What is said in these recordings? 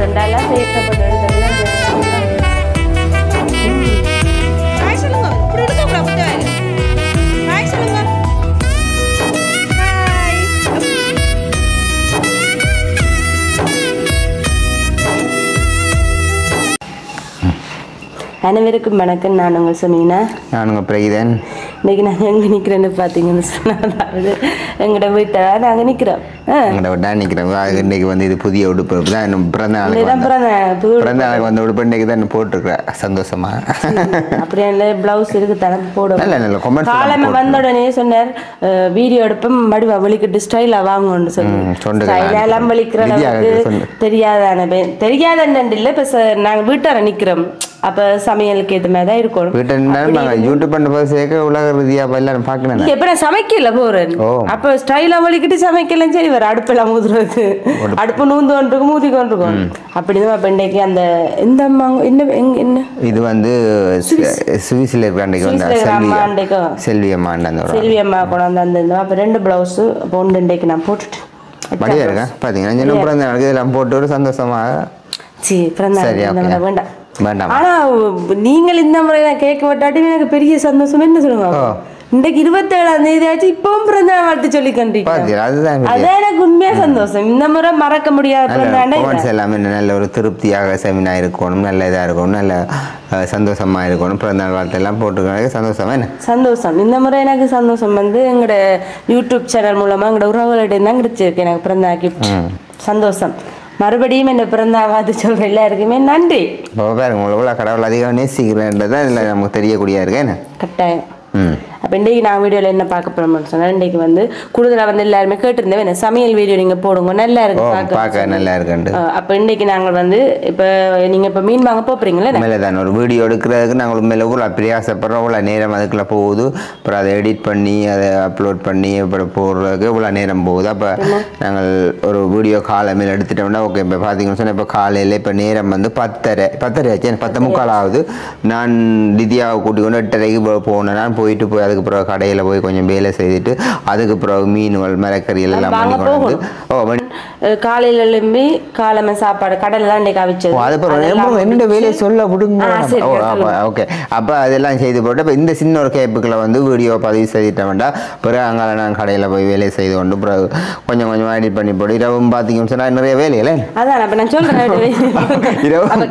வந்தாலும் சேர்க்கப்பட்டு அனைவருக்கும் வணக்கம். நான் உங்கள் சுமீனா. நான் உங்கள் பிரகிதன். இன்னைக்கு நாங்கள் எங்கே நிற்கிறேன்னு பார்த்தீங்கன்னு சொன்னால் எங்களோட வீட்டை நாங்கள் நிற்கிறோம். எங்களோட வீட்டை நிற்கிறோம். இன்னைக்கு வந்து இது புதிய உடுப்பு தான். பிறந்த நாளைக்கு வந்து உடுப்பு இன்னைக்கு தான் போட்டிருக்கிறேன். சந்தோஷமா அப்படியே பிளவுஸ் இருக்கு தனக்கு போடும். நல்ல நல்ல கமெண்ட் காலமே வந்த உடனே சொன்னார் வீடியோ எடுப்போம் மடிவா வலிக்கிட்டு ஸ்டைலாக வாங்கணும்னு சொல்லி ஸ்டைலெல்லாம் வலிக்கிற அளவுக்கு தெரியாதன்னு இல்லை. இப்போ நாங்கள் வீட்டார நிற்கிறோம். அப்ப சமையலுக்கு ஏற்ற மாதிரி தான் இருக்கணும். யூடியூப் பண்ண சேர்க்க உலக ரீதியா எல்லாரும் பார்க்கணும். எப்ப நான் சமைக்கல போறேன். அப்ப ஸ்டைலா வலிக்கிட்டு சமைக்கலாம். சரி வர அடுப்பெல்லாம் ஊதுறது அடுப்பு நூந்து கொண்டிருக்கும் மூதி கொண்டிருக்கும். அப்படிதான் அப்ப இன்னைக்கு அந்த இந்த என்ன இது வந்து சுவிஸ்ல இருக்கிற செல்வி அம்மா கொண்டாந்து அந்த அப்ப 2 பிளவுஸ் பொண்ணு இன்னைக்கு நான் போட்டுட்டேன். படியா இருக்கேன் பாத்தீங்கன்னா பிறந்த நாளுக்கு இதெல்லாம் போட்டு ஒரு சந்தோஷமா வேண்டாம். ஆனா நீங்கள் இந்த முறை கேட்க விட்டாட்டி எனக்கு பெரிய சந்தோஷம். என்ன சொல்லுங்க, இன்றைக்கு 27ஆம் தேதி ஆச்சு, இப்பவும் பிறந்த வாழ்த்து சொல்லி கண்டிப்பா அதான் எனக்கு உண்மையா சந்தோஷம். இந்த முறை மறக்க முடியாத எல்லாமே நல்ல ஒரு திருப்தியாக செமினா இருக்கணும், நல்ல இதா இருக்கணும், நல்ல சந்தோஷமா இருக்கணும். பிறந்த நாள் வாழ்த்து எல்லாம் போட்டுக்க சந்தோஷம். என்ன சந்தோஷம் இந்த முறை எனக்கு சந்தோஷம் வந்து எங்களோட யூடியூப் சேனல் மூலமா எங்களோட உறவுகளிட்ட தான் கிடைச்சிருக்கு எனக்கு பிறந்த கிஃப்ட். சந்தோஷம். மறுபடியும் என்ன பிறந்தாவது சொல்ற எல்லாருக்குமே நன்றி. கடவுள் அதிகம் நேசிக்கிறேன்றதான் இதுல நமக்கு தெரியக்கூடிய இருக்கேன். கட்டாயம். அப்போ இன்றைக்கு நான் வீடியோவில் என்ன பார்க்க போகிறோம்னு சொன்னால், இன்றைக்கு வந்து கூடுதலாக வந்து எல்லாருமே கேட்டிருந்தேன் சமையல் வீடியோ நீங்கள் போடுங்க நல்லா இருக்கு பார்க்க நல்லா இருக்கு. அப்போ இன்றைக்கு நாங்கள் வந்து இப்போ நீங்கள் இப்போ மீன் வாங்க போகிறீங்களா? மேலே தான் ஒரு வீடியோ எடுக்கிறதுக்கு நாங்கள் உண்மையில கூட பிரயாசப்படுறோம். இவ்வளோ நேரம் அதுக்குள்ளே போகுது. அப்புறம் அதை எடிட் பண்ணி அதை அப்லோட் பண்ணி அப்புறம் போடுறதுக்கு இவ்வளோ நேரம் போகுது. அப்போ நாங்கள் ஒரு வீடியோ காலமையில் எடுத்துட்டோம்னா ஓகே. இப்போ பார்த்தீங்கன்னு சொன்னால் இப்போ காலையில் இப்போ நேரம் வந்து 10:30 ஆச்சு, 10:45 ஆகுது. நான் திதியாவை கூட்டி கொண்டு 8:30க்கு போனேன். நான் போயிட்டு அதுக்கு பிறகு கடையில் போய் கொஞ்சம் வேலை செய்துட்டு அதுக்கு பிறகு மீன்கள் மரக்கறிகள் எல்லாம் பண்ணி கொண்டு காலையில எழும்பி காலமை சாப்பாடு கடலை தான் இன்னைக்கு அவிச்சது. என்னோட வேலையை சொல்ல விடுங்க. ஓகே. அப்போ அதெல்லாம் செய்து போட்டு இப்போ இந்த சின்ன ஒரு கேப்புக்களை வந்து வீடியோ பதிவு செய்துட்டோம்டா பிறகு அங்கே நான் கடையில் போய் வேலையை செய்து கொண்டு பிறகு கொஞ்சம் கொஞ்சமாக எடிட் பண்ணி போட்டு இரவும் பார்த்தீங்கன்னு சொன்னால் நிறைய வேலையில அதான் அப்போ நான் சொல்கிறேன்.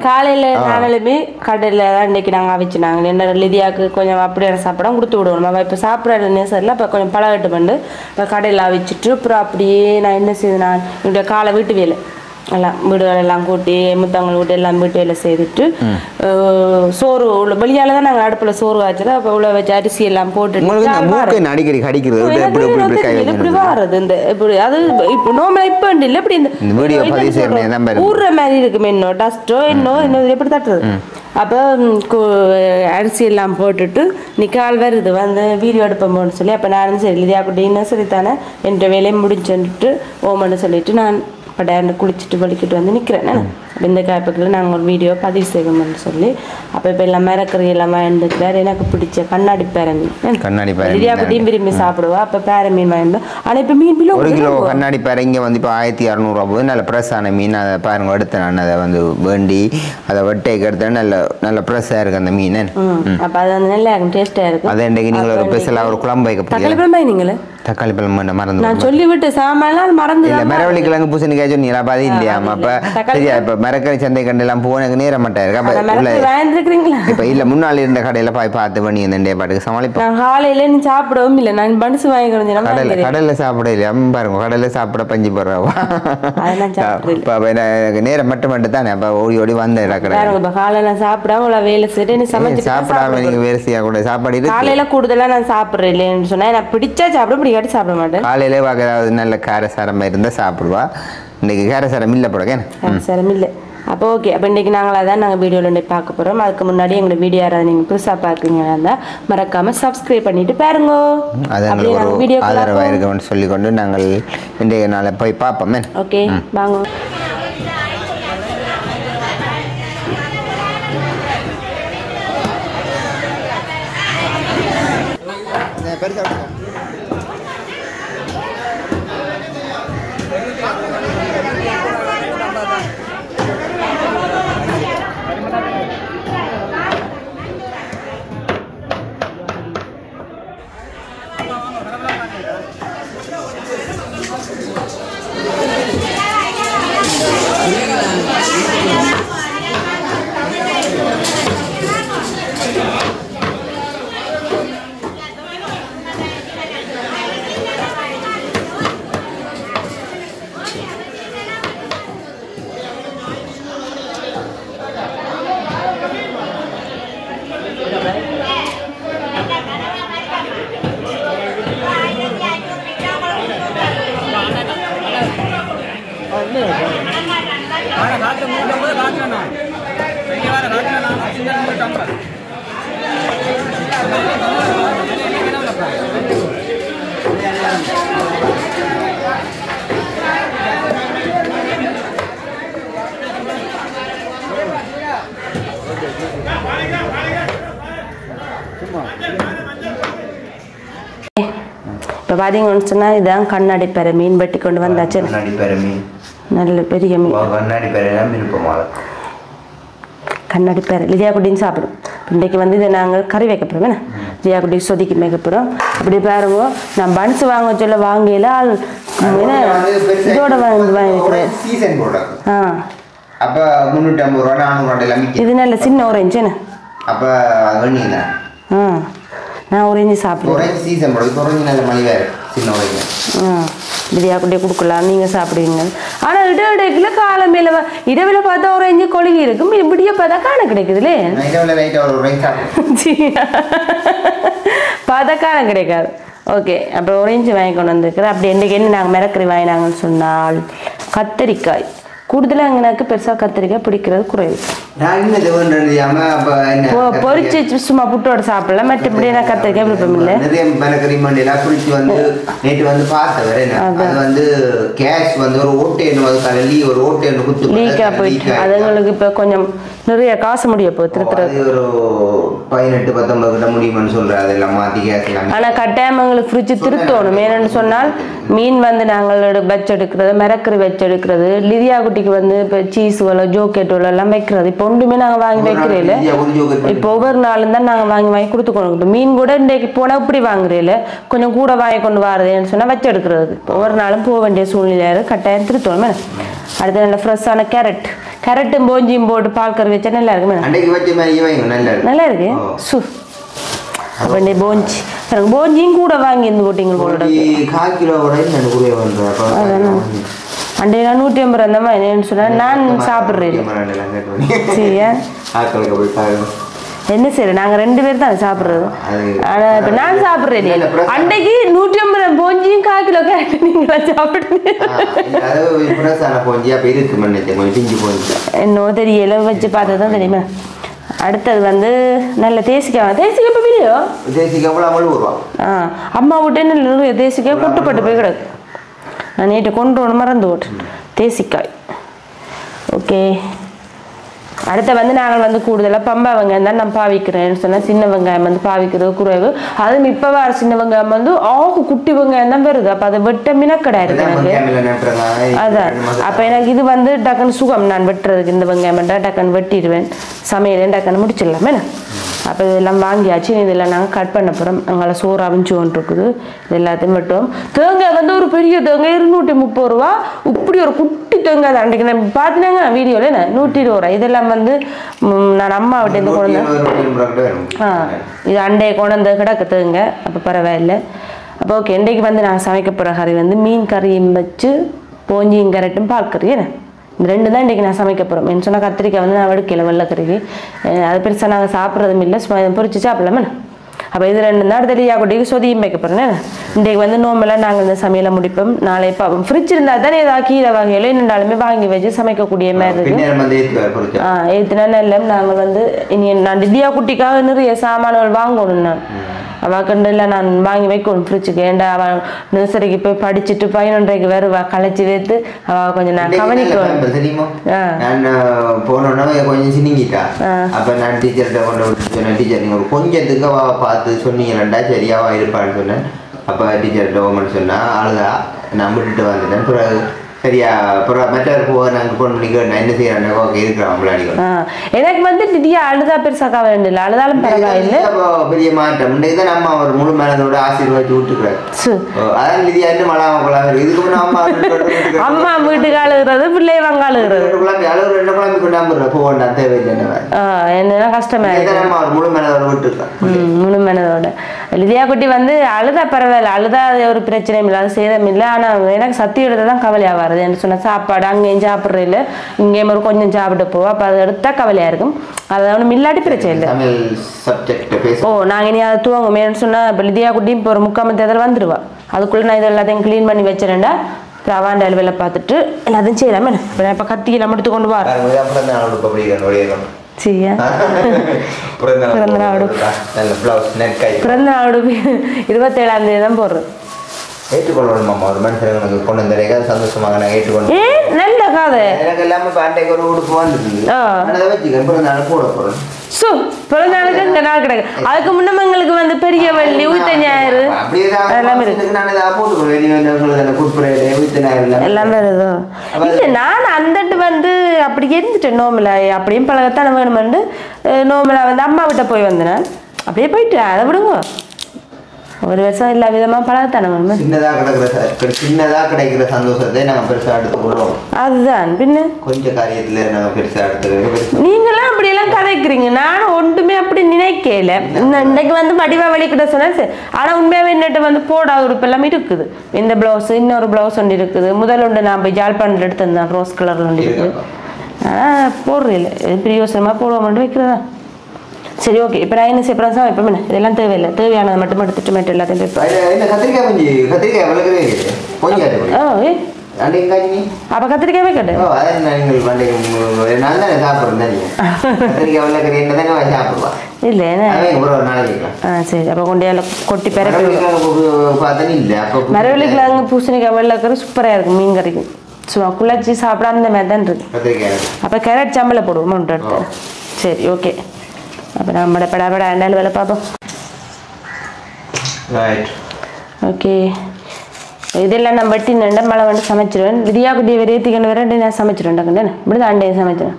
காலையில் நானுமே கடையில் தான் இன்னைக்கு நாங்கள் அவிச்சுனாங்க. என்ன லிதியாவுக்கு கொஞ்சம் அப்படியான சாப்பிடம் கொடுத்து விடுவோம். இப்போ சாப்பிட்ற நேசரில் இப்போ கொஞ்சம் பழகட்டு பண்ணு இப்போ கடையில் அவிச்சிட்டு அப்புறம் அப்படியே நான் என்ன செய்து நான் என்னுடைய காலை வீட்டு வேலை எல்லாம் வீடு வேலையெல்லாம் கூட்டி முத்தவங்களை வீட்டு எல்லாம் வீட்டு வேலை செய்துட்டு சோறு உள்ள வெளியால தான் நாங்கள் அடுப்பில் சோறு காய்ச்சல அப்போ உள்ள வச்சு அரிசி எல்லாம் போட்டு இப்படி வாரது இந்த இப்படி அது இப்போ நோம்பல இப்போ இல்லை இப்படி இந்த ஊறுற மாதிரி இருக்குமே இன்னும் டஸ்ட்டோ இன்னும் எப்படி தட்டுறது. அப்போ அரிசி எல்லாம் போட்டுட்டு நிக்கால் வருது வந்து வீடியோ எடுப்போம்னு சொல்லி அப்போ நானும் சரி இல்லையா அப்படின்னா சரித்தானே என்ற வேலையை முடிச்சுட்டு ஓமன்னு சொல்லிட்டு நான் படையாண்டு குளிச்சுட்டு வலிக்கிட்டு வந்து நிற்கிறேன். இந்த கேப்புக்குள்ள நாங்கள் ஒரு வீடியோ பதிவு செய்வோம்னு சொல்லி அப்போ இப்போ எல்லாம் மரக்கறி எல்லாம் வாங்கிட்டுக்கிறார். எனக்கு பிடிச்ச கண்ணாடி பேரமீன் இடியாப்பட்டியும் விரும்பி சாப்பிடுவா. அப்போ பேரமீன் வாங்கிட்டு ஆனால் இப்போ மீன் கிலோ 1 கிலோ கண்ணாடி பேர இங்கே வந்து இப்போ 1600 போகுது. நல்ல ப்ரெஸ்ஸான மீன். அதை பாருங்க எடுத்தேன் நான். அதை வந்து வேண்டி அதை வெட்டைக்கு எடுத்தேன். நல்ல ப்ரெஸ்ஸாக இருக்குது அந்த மீன். அப்போ அது வந்து நல்லா இருக்கும், டேஸ்ட்டாக இருக்கும். அதை இன்றைக்கு நீங்கள் ஒரு ஸ்பெஷலாக ஒரு குழம்பு வைக்க தக்காளி பழம் நீங்களே தக்காளி பழம் மறந்து நான் சொல்லிவிட்டு சாமான் மறந்து இல்லை மரவள்ளி கிழங்கு பூசணிக்காய் சொன்னீங்களா பாதி இல்லையாமா. அப்போ சரியா இப்போ மரக்கறி சந்தை கண்டெல்லாம் போக எனக்கு நேரம் மாட்டா இருக்கு. இப்போ இல்லை முன்னாள் இருந்த கடையில் போய் பார்த்து பண்ணி இந்த பாட்டுக்கு சமாளிப்பேன். காலையில நீ சாப்பிடவும் இல்லை நான் பன்ஸ் வாங்கி கடையில் சாப்பிட இல்லையா பாருங்க. கடையில் சாப்பிட பஞ்சு போடுறாவா இப்போ எனக்கு நேரம் மட்டும் தானே. அப்போ ஓடி ஓடி வந்தேன் காலையில சாப்பிடாம வேலை செய்ய சமைச்சு சாப்பிடாம நீங்க வேலை செய்யக்கூடாது. சாப்பாடு காலையில கூடுதலா நான் சாப்பிட்றேன் இல்லைன்னு சொன்னா நான் பிடிச்சா சாப்பிட பிடிக்காட்டி சாப்பிட மாட்டேன். காலையில ஏதாவது நல்ல காரசாரமா இருந்தா சாப்பிடுவா. இன்னைக்கு காரசாரம் இல்லை போட காரசாரம் இல்லை. அப்போ ஓகே. அப்போ இன்றைக்கி நாங்கள் வீடியோவில் பார்க்க போகிறோம். அதுக்கு முன்னாடி எங்களோட வீடியோ யாராவது நீங்கள் புதுசாக பார்க்குறீங்களா இருந்தால் மறக்காமல் சப்ஸ்கிரைப் பண்ணிட்டு பாருங்க. வீடியோ ஆதரவாக இருக்குன்னு சொல்லிக்கொண்டு நாங்கள் இன்றைய நாளை போய் பார்ப்போமே. ஓகே வாங்க. இப்போ பார்த்தீங்கன்னு சொன்னால் இதான் கண்ணாடி பெற மீன் வெட்டி கொண்டு வந்தாச்சு. கண்ணாடி பெற மீன் நல்ல பெரிய மீன். கண்ணாடி பெறலாம் விருப்பமாக கண்ணாடி பெற லிதியா குட்டின்னு சாப்பிடும். இன்றைக்கு வந்து இதை நாங்கள் கறி வைக்க போகிறோம். என்ன லிதியா குட்டி சொதிக்கி வைக்க போகிறோம். அப்படி பாருங்க, நான் பன்ஸ் வாங்க சொல்ல வாங்கல ஆள் ஏன்னா இதோட வாங்கிக்கிறேன். அப்போ 350 ரூபா 400 எல்லாம் இது நல்ல சின்ன ஆரஞ்சு என்ன. அப்போ வெண்ணீங்க நான் ஆரஞ்சு சாப்பிடுவேன். சீசன் போடுறது ஆரஞ்சு நல்ல மலிவாக சின்ன ஆரஞ்சு. லிதியா குட்டியை கொடுக்கலாம், நீங்கள் சாப்பிடுவீங்க. ஆனால் இடையில காலமையில் இரவில் பார்த்தா ஆரஞ்சு கொழுகி இருக்கும், இப்படியே பார்த்தா காண கிடைக்குதுலே. பார்த்தா காண கிடைக்காது. ஓகே, அப்புறம் ஆரஞ்சு வாங்கி கொண்டு வந்துருக்குறேன். அப்படி என்றைக்கு என்ன நாங்கள் மிரக்கறி வாங்கினாங்கன்னு சொன்னால் கத்தரிக்காய் கூடுதலாக எங்களுக்கு பெருசாக கத்திரிக்காய் பிடிக்கிறது குறைவு. பொறிச்சு சும்மா புட்டோட சாப்பிடலாம், மற்றபடி நான் கத்திரிக்காய் விருப்பம் இல்லை. லீக்கா போயிட்டு அதுங்களுக்கு இப்போ கொஞ்சம் நிறைய காசு முடிய போகுது திருத்துறது. ஆனால் கட்டாயம் எங்களுக்கு ஃப்ரிட்ஜு திருத்தணும். ஏன்னு சொன்னால் மீன் வந்து நாங்கள் வச்சு எடுக்கிறது, மிரக்கறி வச்சு எடுக்கிறது, லிதியா குட்டிக்கு வந்து இப்போ சீஸ் வலை ஜோக்கெட் எல்லாம் வைக்கிறது. இப்போ ஒன்றுமே நாங்கள் வாங்கி வைக்கிறதில்ல. இப்போ ஒவ்வொரு நாளும் தான் நாங்கள் வாங்கி கொடுத்து கொண்டு. மீன் கூட இன்றைக்கு போனால் இப்படி வாங்குறதில்ல, கொஞ்சம் கூட வாங்கி கொண்டு வரதுன்னு சொன்னால் வச்சு எடுக்கிறது. ஒவ்வொரு நாளும் போக வேண்டிய சூழ்நிலையாக கட்டாயம் திருத்தணும். அடுத்து நல்ல ஃப்ரெஷ்ஷான கேரட்டும் போஞ்சியும் போட்டு பால் கறி வச்சா நல்லா இருக்குமே. நல்லா இருக்கு சு. அப்போ போஞ்சி போஞ்சியும் கூட வாங்கி இருந்து போட்டிங்க போல. அண்டையில 150 அந்த மாதிரி என்னன்னு சொன்னா நான் சாப்பிட்றேன். சரியா என்ன சரி நாங்க 2 பேர் தான் சாப்பிடுறது. ஆனா இப்ப நான் சாப்பிடுறேன். அன்றைக்கு 150 போஞ்சியும் 1/4 கிலோ கேரட் நீங்களா சாப்பிடுங்க. என்னோ தெரியல, வச்சு பார்த்ததுதான் தெரியுமா. அடுத்தது வந்து நல்ல தேசிக்காய். தேசிக்காய் இப்போ வீடியோ அம்மா விட்டு நிறைய தேசிக்காய் கொட்டுப்பட்டு போய் கிடக்கு. நான் நேற்று கொண்டு ஒன்று மறந்து விட்டேன் தேசிக்காய். ஓகே, அடுத்த வந்து நாங்கள் வந்து கூடுதலாக பம்பா வெங்காயம் தான் நான் பாவிக்கிறேன்னு சொன்னால் சின்ன வெங்காயம் வந்து பாவிக்கிறது குறைவு. அதுவும் இப்போ வர சின்ன வெங்காயம் வந்து குட்டி வெங்காயம் தான் வருது. அப்போ அதை வெட்ட மினக்கடாது எனக்கு. அதான் அப்போ எனக்கு இது வந்து டக்குன்னு சுகம். நான் வெட்டுறதுக்கு இந்த வெங்காயம் மட்டும் டக்குன்னு வெட்டிடுவேன், சமையல் டக்குன்னு முடிச்சிடலாமே. அப்போ இதெல்லாம் வாங்கியாச்சு. இதெல்லாம் நாங்கள் கட் பண்ண போகிறோம். அங்கே சோறு அவிஞ்சு ஒன்று இருக்குது. இது எல்லாத்தையும் வெட்டுவோம். தேங்காய் வந்து ஒரு பெரிய தேங்காய் 230 ரூபா. இப்படி ஒரு குட்டி தேங்காய் தான். அன்றைக்கு நான் பார்த்தினாங்க வீடியோவில் 120 ரூபா. இதெல்லாம் வந்து நான் அம்மா விட்டு இந்த கொண்டு இது அண்டையை கொண்டு வந்து கிடக்கு தேங்காய். அப்போ பரவாயில்லை. அப்போ ஓகே, இன்றைக்கு வந்து நான் சமைக்க போகிற கறி வந்து மீன் கறியும் வச்சு போஞ்சியும் கரெக்டும் பால் கறி. இந்த 2 தான் இன்றைக்கி நான் சமைக்க போகிறோம். என்ன சொன்னால் கத்திரிக்காய் வந்து நான் வெடுக்கல வெள்ளைக்கறிக்கு. அது பெருசாக நாங்கள் சாப்பிட்றதும் இல்லை, பொறிச்சு சாப்பிடலாமே. அப்போ இது 2 தான். அடுத்த லிதியா குட்டிக்கு சொதியும் வைக்க போகிறேன். இன்றைக்கு வந்து நோம்பெல்லாம் நாங்கள் இந்த சமையலை முடிப்போம். நாளை பார்ப்போம். ஃப்ரிட்ஜ் இருந்தால் தானே ஏதாவது கீரை வகையில என்னென்னாலுமே வாங்கி வச்சு சமைக்கக்கூடிய மாதிரி இருக்குது. ஏற்றுனா நல்ல நாங்கள் வந்து இனி நான் லிதியா குட்டிக்காக நிறைய சாமான்கள் வாங்கணும். நான் அவக்கண்டெல்லாம் நான் வாங்கி வைக்கணும் ஃப்ரிட்ஜுக்கு. ஏண்டா அவன் நர்சரிக்கு போய் படிச்சுட்டு 11:30க்கு வருவா, களைச்சி வைத்து அவள் கொஞ்சம் நான் கவனிக்கணும். போனோன்னா கொஞ்சம் சினிங்கிட்டா. அப்போ நான் டீச்சர்கிட்ட கொண்டு விட்டு சொன்னேன், டீச்சர் நீங்கள் கொஞ்சத்துக்கு அவள் பார்த்து சொன்னீங்களாண்டா சரியாவா இருப்பான்னு சொன்னேன். அப்போ டீச்சர்கிட்ட ஓமன் சொன்னா ஆளுதா நான் விட்டுட்டு வந்துட்டேன். பிறகு சரியா மற்றவர் போக நாங்கள் போன் பண்ணி நான் என்ன செய்யறேன் ஓகே இருக்கிறோம் முன்னாடி. எனக்கு வந்து லிதியா அழுதா பெருசாக வேண்டியல, அழுதாலும் பரவாயில்லை. பெரிய மாற்றம் தான் நம்ம ஒரு முழு மேலதோட ஆசீர்வாதம் விட்டுக்கிறாரு. அதான் லிதியா மழாம கொள்ளாம இதுக்கு அம்மா வீட்டுக்கு அழுகிறது பிள்ளை வாங்க அழுகிறது குழம்பு கொண்டாந்து போகண்டா தேவையில்லை. என்னன்னா கஷ்டமா ஒரு முழு மேலதோட விட்டுருக்கேன். முழு மேலதோட லிதியா குட்டி வந்து அழுதா பரவாயில்ல, அழுதா ஒரு பிரச்சனையும் இல்லை, அது சேதம் இல்லை. ஆனால் எனக்கு சத்தி எடுத்து தான் கவலையாக வருது. என்ன சொன்ன சாப்பாடு அங்கேயும் சாப்பிட்ற இல்லை, இங்கேயும் ஒரு கொஞ்சம் சாப்பிட்டு போவோம். அப்போ அதை எடுத்தா கவலையாக இருக்கும். அதை ஒன்றும் இல்லாட்டி பிரச்சனை இல்லை. நாங்கள் இனி அதை தூங்குமே சொன்னால் இப்போ லிதியா குட்டியும் இப்போ ஒரு 3/4 மணி நேரத்தில் வந்துடுவா. அதுக்குள்ளே நான் இதை எல்லாத்தையும் க்ளீன் பண்ணி வச்சிடேன்டா. அப்புறம் அவாண்ட வேலை பார்த்துட்டு எல்லாத்தையும் செய்யலாமே. இப்போ நான் இப்போ கத்தியெல்லாம் எடுத்து கொண்டு வரேன். சரியா பிறந்த நாள் உடுப்பு 27ஆம் தேதி தான் போடுறோம். ஏற்றுக்கொள்ளணும் ஒரு மனுஷனுக்கு கொண்டு வந்த சந்தோஷமாக நான் ஏற்றுக்கொண்டு நல்ல கதை எனக்கு எல்லாமே பாண்டைக்கு ஒரு உடுப்பு வந்துருக்குது வச்சுக்கிறேன் பிறந்த நாள் கூட போறேன் பிறந்த நாளுக்கு இந்த நாள் கிடையாது. அதுக்கு முன்னம் எங்களுக்கு வந்து பெரிய வெள்ளி உயிர்த்த ஞாயிறு எல்லாமே எல்லாமே வருதோ இல்லை. நான் அந்தட்டு வந்து அப்படி இருந்துட்டேன் நோமலா அப்படியும் பழகத்தானே வேணுமெண்டு நோமலா வந்து அம்மா விட்ட போய் வந்தேன் அப்படியே போயிட்டு அதை விடுங்க. ஒரு வருஷம் எல்லா விதமா பழகத்தானே சின்னதா கிடைக்கிற சந்தோஷத்தை நாங்க பெருசா எடுத்துக்கொள்றோம். அதுதான் பின்ன கொஞ்சம் காரியத்துல நாங்க பெருசா எடுத்துக்கிறோம். நீங்களாம் அப்படி எல்லாம் கதைக்கிறீங்க. நானும் ஒன்றுமே அப்படி நினைக்கல. இன்னைக்கு வந்து வடிவா வலிக்கிட்ட சொன்னா சரி. ஆனா உண்மையாவே என்னட்டு வந்து போடாத உடுப்பு எல்லாமே இருக்குது. இந்த பிளவுஸ் இன்னொரு பிளவுஸ் ஒன்று இருக்குது. முதல் ஒன்று நான் போய் ஜாழ்ப்பாணத்தில் எடுத்திருந்தேன் ரோஸ் கலர்ல ஒன்று இருக்குது. ஆனா போடுறதில்ல பிரியோசனமா போடுவோம் வைக்கிறதா. சரி ஓகே. இப்போ நான் என்ன செய்யப்படுறேன் சார் இப்போ என்ன இதெல்லாம் தேவையில்லை. தேவையானதை மட்டும் எடுத்துட்டு மட்டும் எல்லாத்தையும் அப்போ கத்திரிக்காய் வைக்கட்டு இல்லை சரி. அப்போ கொண்டையால கொட்டி பிறகு மரவள்ளிக்கிழங்கு பூசணிக்காய் வெள்ளைக்கறி சூப்பராக இருக்கும். மீன் கறிக்கும் சும்மா குழச்சி சாப்பிட அந்த மாதிரி தான் இருக்கு. அப்போ கேரட் சாம்பலை போடுவோம் எடுத்து. சரி ஓகே. அப்போ நம்ம படாபட ஆண்டாலும் வேலை பார்ப்போம். ஓகே. இதெல்லாம் நான் வெட்டி நின்று மழை வந்து சமைச்சிடுவேன். விதியா குட்டியை வெறியத்திக்கணும் வேற நான் சமைச்சிடுவேன். டக்குன்னு இப்படி தான் ஆண்டையும் சமைச்சிடுவேன்.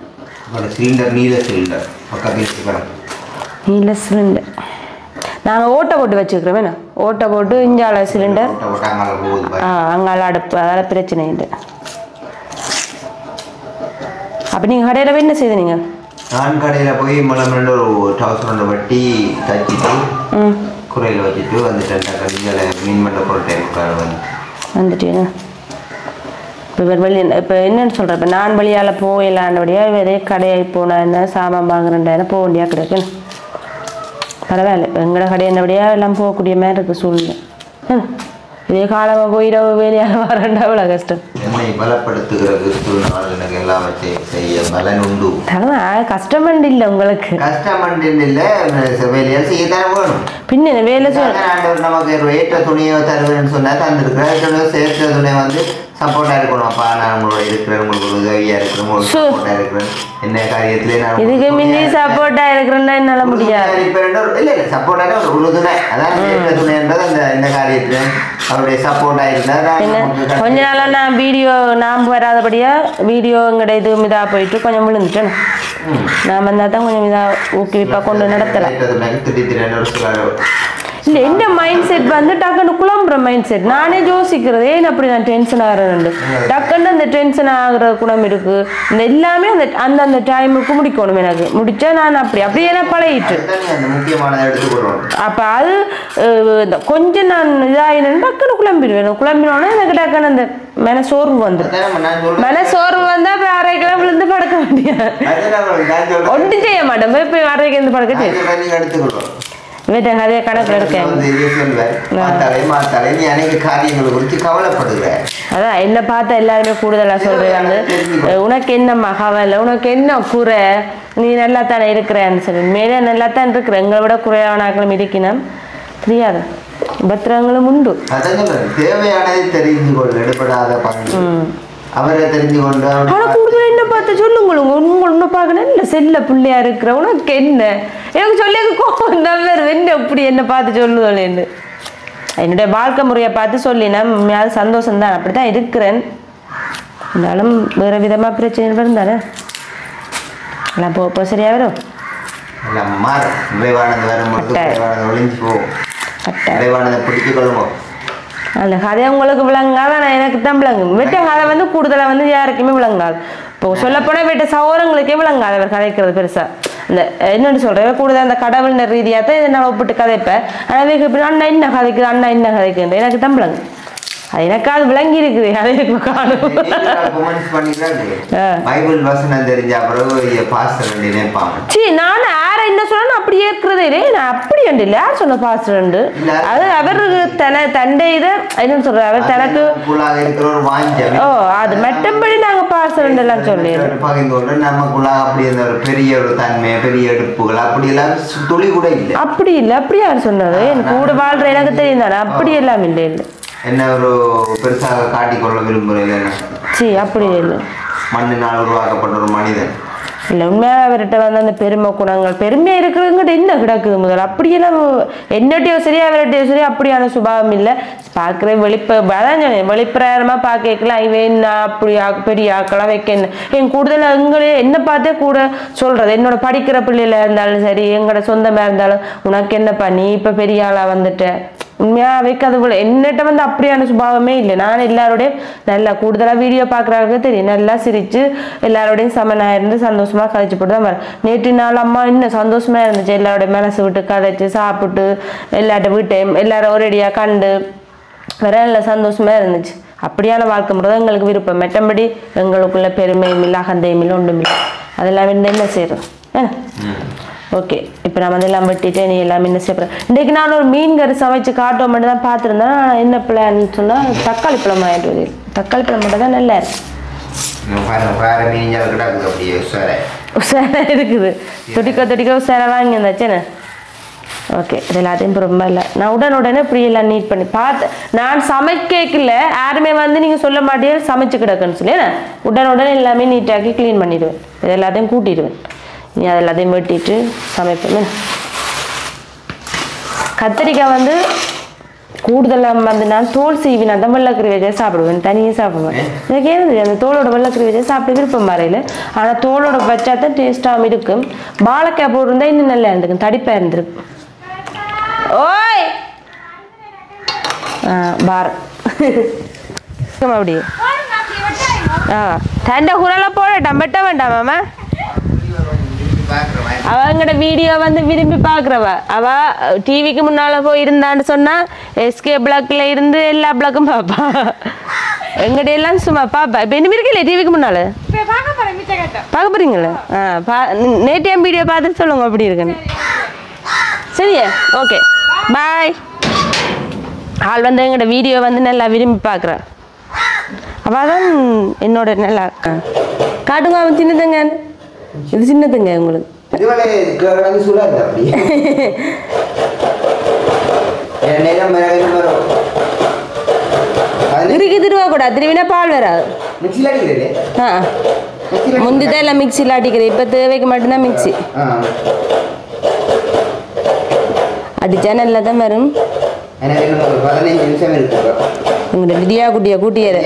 நீல சிலிண்டர் நாங்கள் ஓட்டை போட்டு வச்சுக்கிறோம். வேணும் ஓட்டை போட்டு இஞ்சால சிலிண்டர் அங்கால அடுப்பு அதால் பிரச்சனை இல்லை. அப்போ நீங்கள் கடையில் போய் என்ன செய்து நீங்கள் நான் கடையில் போய் மலமண்டு ஒரு டவுசர் வட்டி தச்சிட்டு குறையில் வச்சுட்டு வந்துட்டேன். மீன் மண்ட பொருட்டேன் வந்துட்டேன். இப்போ வெளி இப்போ என்னென்னு சொல்கிறேன். இப்போ நான் வழியால் போயிடலாண்டபடியாக வேறே கடையை போனேன் சாமான் வாங்குறேன் போக வேண்டியா கிடையாது. பரவாயில்ல எங்களோட கடை என்னபடியாக எல்லாம் போகக்கூடிய மாதிரி இருக்குது சூழ்நிலை. இதே காலமாக போய் இரவு வேலையாக வரண்டா அவ்வளோ கஷ்டம். கஷ்டமண்டு இல்லை உங்களுக்கு பின்ன வேலை நமக்கு ஏற்ற துணியை தருவேன்னு சொன்னா தந்துருக்கிறேன். சேர்த்த துணியை வந்து சப்போர்ட்டா இருக்கணும். அப்பா நான் உங்களோட இருக்கிறேன், உங்களுக்கு உதவியா இருக்கிறேன், என்ன காரியத்திலே இதுக்கு முன்னே சப்போர்ட்டா இருக்கிறேன்னா என்னால முடியாது. இல்ல இல்ல சப்போர்ட்டான ஒரு துணை அதான் ஏற்ற துணைன்றது அந்த இந்த காரியத்துல அவருடைய சப்போர்ட்டா இருந்தா. கொஞ்ச நாளா நான் வீடியோ நாம் வராதபடியா வீடியோ எங்கட இது இதா போயிட்டு கொஞ்சம் விழுந்துட்டேன். நான் வந்தா தான் கொஞ்சம் இதா ஊக்குவிப்பா கொண்டு நடத்தலாம். இல்லை என்ன மைண்ட் செட் வந்து டக்குன்னு குழம்புற மைண்ட் செட். நானே யோசிக்கிறது ஏன் அப்படி நான் டென்ஷன் ஆகிறேன். டக்குன்னு அந்த டென்ஷன் ஆகிற குணம் இருக்கு. இந்த எல்லாமே அந்த அந்தந்த டைமுக்கு முடிக்கணும். எனக்கு முடிச்சா நான் அப்படியே நான் பழகிட்டு அப்போ அது கொஞ்சம் நான் இதாகினேன் டக்குன்னு குழம்பிடுவேன். குழம்பினோன்னா எனக்கு டக்குன்னு அந்த மனசோர்வு வந்துடும். மனசோர்வு வந்தா இப்போ அரைக்கெல்லாம் விழுந்து படுக்க முடியாது. ஒன்றும் செய்ய மாட்டேன். இப்போ அரைக்கு இருந்து படுக்க அதே கணக்கில் இருக்கேன். அதான் என்ன பார்த்தா எல்லாருமே கூடுதலா சொல்றேன் வந்து உனக்கு என்னம்மா கவலை, உனக்கு என்ன குறை, நீ நல்லா தானே இருக்கிறேன்னு சொல்லி. மேலே நல்லா தான் இருக்கிற எங்களை விட குறையாவனாக்களும் இருக்கணும் தெரியாது. பத்திரங்களும் உண்டு. தேவையானதை தெரிந்து கொள்ள எடுப்படாத அவரை தெரிஞ்சு கொண்டு கூடுதல் என்ன பார்த்து சொல்லுங்க. ஒன்று பார்க்கணும் இல்லை செல்ல பிள்ளையா இருக்கிற உனக்கு என்ன எனக்கு சொல்லி கோவம் தான் வேறு என்ன இப்படி என்ன பார்த்து சொல்லுதோன்னு என்னுடைய வாழ்க்கை முறையை பார்த்து சொல்லினா அது சந்தோஷம்தான். அப்படித்தான் இருக்கிறேன். இருந்தாலும் வேறு விதமாக பிரச்சனை இருந்தானே எல்லாம் போ சரியா வரும். அந்த கதை உங்களுக்கு விளங்காது. ஆனால் எனக்கு தான் விளங்கும். வெட்ட கதை வந்து கூடுதலாக வந்து யாருக்குமே விளங்காது. இப்போ சொல்லப்போனால் வெட்ட சகோதரங்களுக்கே விளங்காது அவர் கதைக்கிறது பெருசாக. இந்த என்னென்னு சொல்கிறேன் கூடுதல் அந்த கடவுள் ரீதியாக தான் இதை நான் ஒப்பிட்டு கதைப்பேன். ஆனால் இப்படி அண்ணா என்ன கதைக்குது அண்ணா என்ன கதைக்குது எனக்கு தான் விளங்கும். அது எனக்கு அது விளங்கி இருக்குது. அதை எனக்கு காணும். நான் யாரை என்ன சொன்னாலும் அப்படி ஏற்கிறது சொல்றதே நான் அப்படி உண்டு இல்ல யார் சொன்ன பாஸ்டர் உண்டு அது அவருக்கு தண்டை இதை என்ன சொல்ற அவர் தனக்கு ஓ அது மற்றபடி நாங்க பாஸ்டர் எல்லாம் சொல்லிடுறோம் நமக்குள்ளாக அப்படி அந்த ஒரு பெரிய ஒரு தன்மை பெரிய எடுப்புகள் அப்படி எல்லாம் துளி கூட இல்லை அப்படி இல்லை அப்படி யார் சொன்னது என் கூட வாழ்ற எனக்கு தெரியும் தானே அப்படி எல்லாம் இல்லை இல்லை என்ன ஒரு பெருசாக காட்டிக்கொள்ள விரும்புகிறேன் சி அப்படி இல்லை மண்ணினால் உருவாக்கப்பட்ட ஒரு மனிதன் இல்லை உண்மையாக அவர்கிட்ட வந்து அந்த பெருமை குணங்கள் பெருமையாக இருக்கிறதுங்கிட்ட என்ன கிடக்குது முதல்ல அப்படியெல்லாம் என்னட்டையோ சரி அவர்கிட்டயோ சரி அப்படியான சுபாவம் இல்லை பார்க்குற அதான் வெளிப்பிரகாரமாக பார்க்கலாம் இவன் நான் அப்படி பெரிய ஆக்கலாம் வைக்க என் கூடுதலாக எங்களே என்ன பார்த்தே கூட சொல்கிறது என்னோட படிக்கிற பிள்ளையில இருந்தாலும் சரி எங்களோட சொந்தமாக இருந்தாலும் உனக்கு என்னப்பா நீ இப்போ பெரிய ஆளாக வந்துட்ட உண்மையாக வைக்காது போல என்னட்ட வந்து அப்படியான சுபாவமே இல்லை நான் எல்லாரோடையும் நல்லா கூடுதலாக வீடியோ பார்க்குறாங்க தெரியும் நல்லா சிரித்து எல்லாரோடையும் சமனாக இருந்து சந்தோஷமாக கதைச்சு போட்டு தான் வரேன் நேற்று நாள் அம்மா இன்னும் சந்தோஷமாக இருந்துச்சு எல்லாரோட மனசு விட்டு கதைச்சு சாப்பிட்டு எல்லார்ட்ட வீட்டையும் எல்லாரும் ஒரேடியாக கண்டு வேற நல்லா சந்தோஷமாக இருந்துச்சு அப்படியான வாழ்க்கை முறை தான் எங்களுக்கு விருப்பம் மற்றபடி எங்களுக்குள்ள பெருமையும் இல்லை அகந்தையும் இல்லை ஒன்றும் இல்லை அதெல்லாம் வந்து என்ன செய்கிறோம் ஓகே இப்போ நான் வந்து எல்லாம் வெட்டிட்டு நீ எல்லாமே என்ன செய்யப்படுறேன் இன்றைக்கு நான் ஒரு மீன் கறி சமைச்சு காட்டுவோம் மட்டும் தான் பார்த்துருந்தேன் என்ன பிளான் சொன்னால் தக்காளி பழம் வாங்கிட்டு வருது தக்காளி பழம் மட்டும் தான் நல்லா உஷாராக இருக்குது துடிக்க உஷாராக வாங்கி வந்தாச்சேண்ணே ஓகே இது எல்லாத்தையும் ரொம்ப இல்லை நான் உடனே இப்படி எல்லாம் நீட் பண்ணி பார்த்து நான் சமைக்கல யாருமே வந்து நீங்கள் சொல்ல மாட்டே சமைச்சு கிடக்குன்னு சொல்லி உடனே எல்லாமே நீட்டாக்கி க்ளீன் பண்ணிடுவேன் இது எல்லாத்தையும் கூட்டிடுவேன் நீ அது எல்லாத்தையும் வெட்டிட்டு சமைப்பேன் கத்திரிக்காய் வந்து கூடுதலாக வந்து நான் தோல் சீவி நான் தான் வெள்ளக்கறி வச்சா சாப்பிடுவேன் தனியாக சாப்பிடுவேன் எனக்கு ஏன் அந்த தோலோட வெள்ளக்கறி வச்சா சாப்பிட்டு விருப்பம் வரையில் ஆனால் தோலோட வச்சா தான் டேஸ்ட்டாகவும் இருக்கும் வாழைக்காய் போட்டிருந்தா இன்னும் நல்லா இருந்திருக்கும் தடிப்பாக இருந்திருக்கு ஓய் பார் அப்படி தண்டை குரலை போடட்டான் வெட்ட வேண்டாமாம்மா அவங்கட வீடியோ வந்து விரும்பி பார்க்குறவ அவ டிவிக்கு முன்னால போய் இருந்தான்னு சொன்னா எஸ்கே பிளாக்ல இருந்து எல்லா பிளாக்கும் பாப்பா எங்கட எல்லாம் சும்மா பாப்பா இப்போ என்ன இருக்கல டிவிக்கு முன்னால பார்க்க போறீங்களா நேற்றைய வீடியோ பார்த்துட்டு சொல்லுங்க அப்படி இருக்குன்னு சரியா ஓகே பாய் ஆள் வந்து எங்கட வீடியோ வந்து நல்லா விரும்பி பார்க்குறேன் அவள் தான் என்னோட நல்லா காட்டுங்க அவன் சின்னதுங்க இது சின்னதுங்க உங்களுக்கு திருவா கூட திருவினா பால் வராது முந்திதான் எல்லாம் மிக்சியில் அடிக்கிறேன் இப்போ தேவைக்கு மட்டும்தான் மிக்சி அடிச்சா நல்லா தான் வரும் உங்கள்கிட்ட டிடியா குட்டியா கூட்டியாரு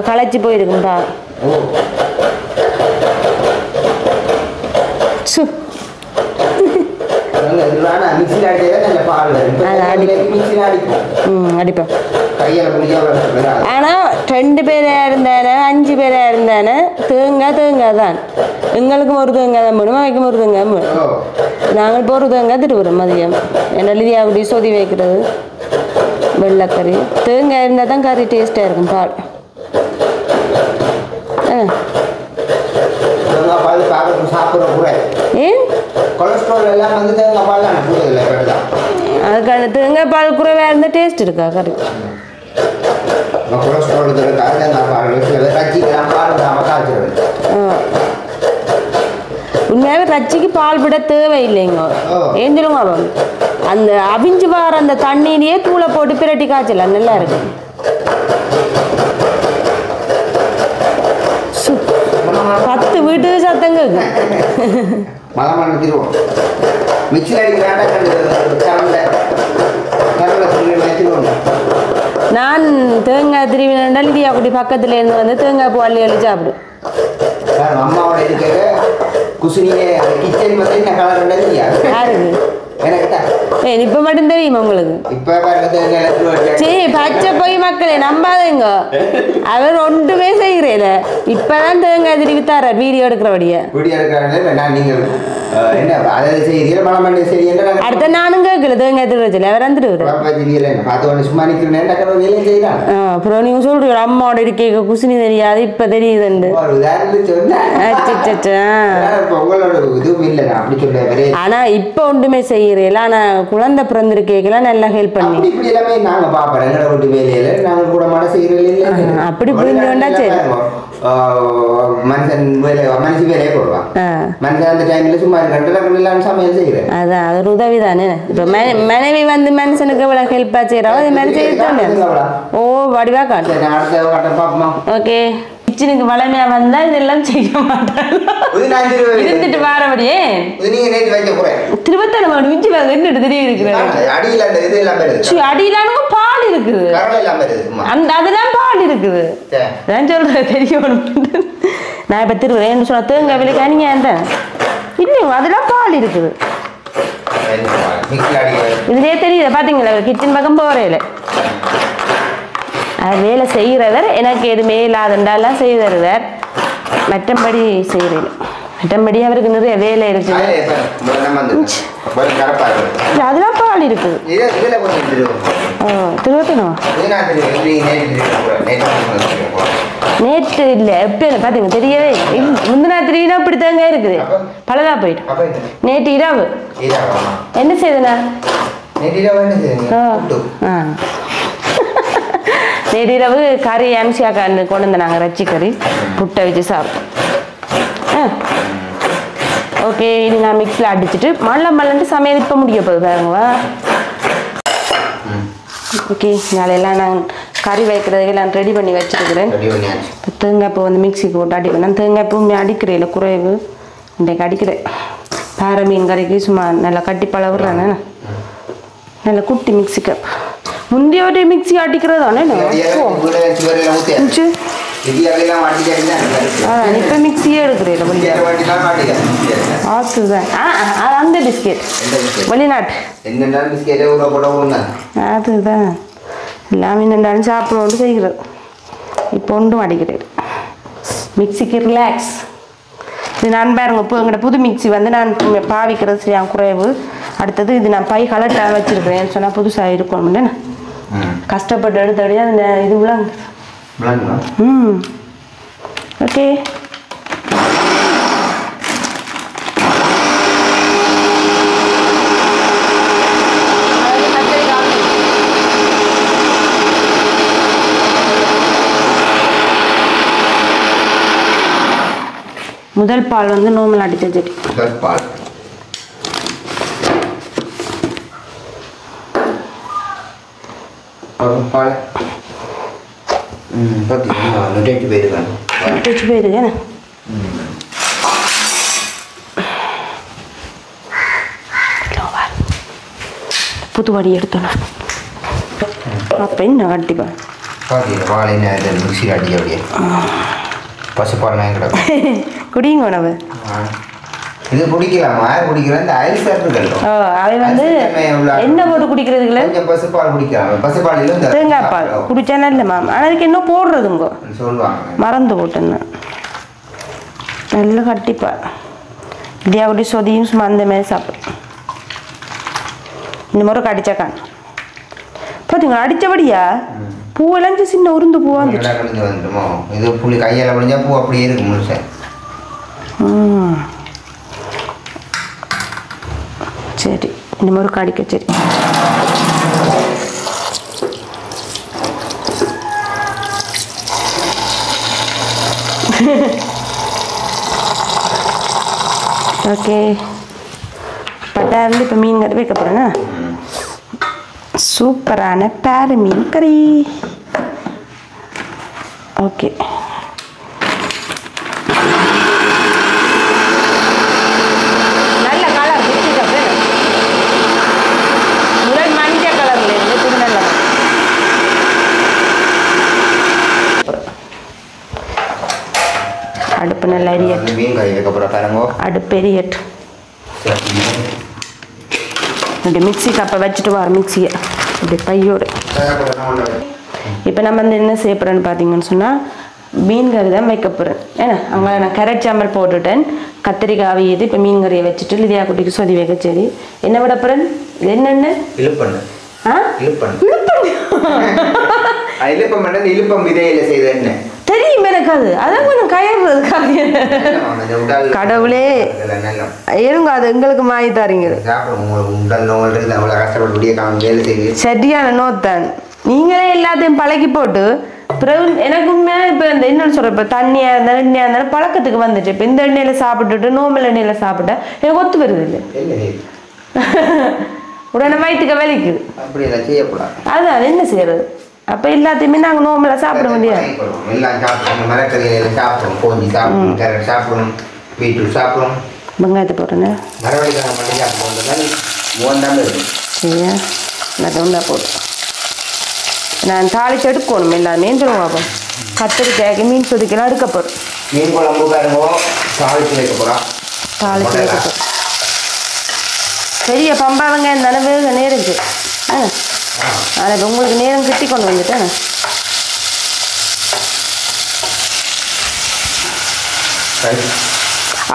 களைச்சி போயிருக்கும்பா அடிப்பேன் ஆனா 2 பேரா இருந்தானே 5 பேரா இருந்தானே தேங்காய் தான் எங்களுக்கும் ஒரு தேங்காய் தான் போடும் அவைக்கும் ஒரு தேங்காய் போடும் நாங்கள் இப்போ ஒரு தேங்காய் திருவுறோம் மதியம் என்ன லிதியா குடி சொதி வைக்கிறது வெள்ளைக்கறி தேங்காய் இருந்தால் தான் கறி டேஸ்ட்டாக இருக்கும் பால் ஏன் அதுக்கான தேங்காய் பால் குறைவாக இருந்தால் டேஸ்ட் இருக்கா கறி உண்மையாகவே கட்சிக்கு பால் விட தேவையில்லைங்க ஏன் சொல்லுங்க அவன் அந்த அவிஞ்சு வார அந்த தண்ணியிலேயே தூளை போட்டு பிரட்டி காய்ச்சலாம் நல்லா இருக்கு 10 வீட்டு சத்தங்க நான் தேங்காய் திருவிழா லிதியா குட்டி பக்கத்துல இருந்து வந்து தேங்காய் பூ அள்ளி அள்ளி சாப்பிடு அம்மாவோட இருக்கிற குசினியே கிச்சன் வந்து என்ன கலர் யாருக்கு இப்ப மட்டும் தெரியுமா உங்களுக்கு சரி பச்சை போய் மக்களே நம்பாதீங்க அவர் ஒன்றுமே செய்கிறேன் இப்பதான் தேங்காய் திருப்பி தர வீடியோ எடுக்கிறபடியா அடுத்த நானும் கேட்கல தேங்காய் திருவச்சில அவர் வந்துட்டு அப்புறம் நீங்க சொல்றீங்க அம்மாவோட இருக்க குசினி தெரியாது இப்ப தெரியுதுண்டு ஆனா இப்ப ஒன்றுமே செய்யறீங்களா ஆனா குழந்தை பிறந்திருக்கேக்கெல்லாம் நல்லா ஹெல்ப் பண்ணி அப்படி புரிஞ்சோண்டா சரி அதான் அது ஒரு உதவி தானே இப்ப மனைவி வந்து மனுஷனுக்கு எவ்வளவு ஹெல்ப்பா செய்யறோம் அதே மாதிரி செய்ய ஓ வடிவா காட்டு ஓகே கிச்சனுக்கு வளமையா வந்தா இதெல்லாம் செய்ய மாட்டேன் இருந்துட்டு வாரபடியே திருவத்தான மிஞ்சி என்னட்டு தெரிய இருக்குது அடியிலான பால் இருக்குது அந்த அதெல்லாம் பால் இருக்குது நான் சொல்றேன் தெரியும் நான் இப்ப திருவுறேன் சொன்ன தேங்காய் விலைக்கு நீங்க இல்லைங்க அதெல்லாம் பால் இருக்குது இதுலயே தெரியுது பாத்தீங்களா கிச்சன் பக்கம் போறேன் வேலை செய்கிறவர் எனக்கு எதுவுமே இல்லாதெல்லாம் செய்து தருவார் மற்றபடி செய்கிறேன் மற்றபடி அவருக்கு நிறைய வேலை இருக்குது அதெல்லாம் பால் இருக்குது திருவத்தணும் நேற்று இல்லை எப்போ பார்த்தீங்க தெரியவே முந்தினா திடீர்னு அப்படி தாங்க இருக்குது பழதா போயிட்டு நேற்று இரவு என்ன செய்தனா நேரிரவு கறி அம்சியாக்கா கொண்டு வந்து நாங்கள் ரச்சி கறி புட்டை வச்சு சாப்பிட்டோம் ஓகே இது நான் மிக்ஸில் அடிச்சுட்டு மல்லன்ட்டு சமையல் இப்போ முடிய போகுது பாருங்களா ஓகே நாளையெல்லாம் நான் கறி வைக்கிறதுக்கு நான் ரெடி பண்ணி வச்சுருக்கிறேன் இப்போ தேங்காய் பூ வந்து மிக்ஸிக்கு போட்டு அடிப்பேன் நான் தேங்காய் பூ அடிக்கிறேன் இல்லை குறைவு இன்றைக்கு அடிக்கிறேன் பாறை மீன் கறிக்கு சும்மா நல்லா கட்டி பழகுறானே நல்லா குட்டி மிக்ஸி கப் முந்தைய ஒரு மிக்ஸி அடிக்கிறதானே இப்ப மிக்ஸியே எடுக்கிறேன் அந்த பிஸ்கெட் வெளிநாட்டு அதுதான் எல்லாமே என்னென்னு சாப்பிடணும்னு செய்கிறது இப்போ ஒன்றும் அடிக்கிறேன் மிக்ஸிக்கு ரிலாக்ஸ் இது நான் பாருங்க இப்போ எங்கள்கிட்ட புது மிக்ஸி வந்து நான் பாவிக்கிறது சரியா குறைவு அடுத்தது இது நான் பை கலட்டாக வச்சிருக்கிறேன் சொன்னால் புதுசாக இருக்கணும்னு கஷ்டப்பட்டு எடுத்தபடியே அந்த இது விளாங்க ஓகே முதல் பால் வந்து நோமல் அடித்த செடி முதல் பால் பால் நூற்றி பேருங்க புது வடி எடுத்தோம் அப்போ என்ன கட்டிப்பா வாழை மிக்சி அடி அப்படியே பசுப்பால் குடிங்க உணவு இது குடிக்கலாமா யார் குடிக்கிறா இந்த ஐஸ் இருக்குல்ல அவை வந்து என்ன போட்டு குடிக்கிறதுக்குல கொஞ்சம் பசுப்பால் குடிக்கலாம் பசுப்பாலிலும் தேங்காய் பால் குடிச்சா நல்ல மாம் ஆனால் அதுக்கு என்ன போடுறதுங்க சொல்லுவாங்க மறந்து போட்டுன்னு நல்ல கட்டிப்பால் இதே அப்படி சொதியும் சும்மா அந்த மாதிரி சாப்பிடும் இந்த மாதிரி கடிச்சாக்கான் பார்த்தீங்களா அடித்தபடியா பூவெல்லாம் சின்ன உருந்து பூவா வந்துடுமோ இது புளி கையால் முடிஞ்சா பூ அப்படியே இருக்கு முழுசா சரி இந்த மாதிரி கடிக்க சரி ஓகே பட்டாரில் இப்போ மீன் கறி வைக்க போகிறேன்னா சூப்பரான பாறை மீன் கறி ஓகே நல்ல கலர் முதல் மஞ்சள் கலர்ல இருந்து திருநெல்ல அடுப்பு நல்லா எரியட்டு மீன் கறி வைக்க போகிற பாருங்க அடுப்பு எரியட்டு இப்படி மிக்ஸி கப்பை வச்சுட்டு வர மிக்ஸியை இப்படி பையோடு. இப்போ நம்ம வந்து என்ன செய்ய போகிறேன்னு பார்த்தீங்கன்னு சொன்னால் மீன் கறி தான் வைக்க போகிறேன். ஏன்னா அங்கே நான் கேரட் சாம்பல் போட்டுட்டேன், கத்திரிக்காய் அவியுது. இப்போ மீன் கறியை வச்சுட்டு லிதியா குட்டிக்கு சொதி வைக்க. சரி என்ன விட போகிறேன்? இது என்னென்ன இழுப்பண்ணு. தெரியும் எனக்கு. அதான் கொஞ்சம் கயறது கடவுளே இருங்க, அது எங்களுக்கு மாறி தாரீங்க. சரியான நோத்தான். நீங்களே எல்லாத்தையும் பழகி போட்டு எனக்கு உண்மையா இப்ப இந்த என்னன்னு சொல்ற, இப்ப தண்ணியா இருந்தாலும் எண்ணெயா இருந்தாலும் பழக்கத்துக்கு வந்துட்டு இப்ப இந்த எண்ணெயில சாப்பிட்டுட்டு நோமல் எண்ணெயில சாப்பிட்டா எனக்கு ஒத்து வருது இல்லை. உடனே வயிற்றுக்கு வலிக்குது. அதுதான் என்ன செய்யறது? அப்ப எல்லாத்தையுமே நாங்க நோமலா சாப்பிட முடியாது. வெங்காயத்தை போடுறேன். சரியா நல்லா போட்டு நான் தாளிச்சு எடுக்கணும் எல்லாமே. சொல்லுவாங்க கத்திரிக்காய்க்கு மீன் சொதுக்கலாம் எடுக்க போறோம். மீன் குழம்பு தாளிச்சு வைக்க போறோம். தாளிச்சு வைக்க போறோம். பெரிய பம்பா வெங்காயம் தானே வேக நேரம் இருக்கு. ஆனால் உங்களுக்கு நேரம் கிட்டி கொண்டு வந்துட்டேன்.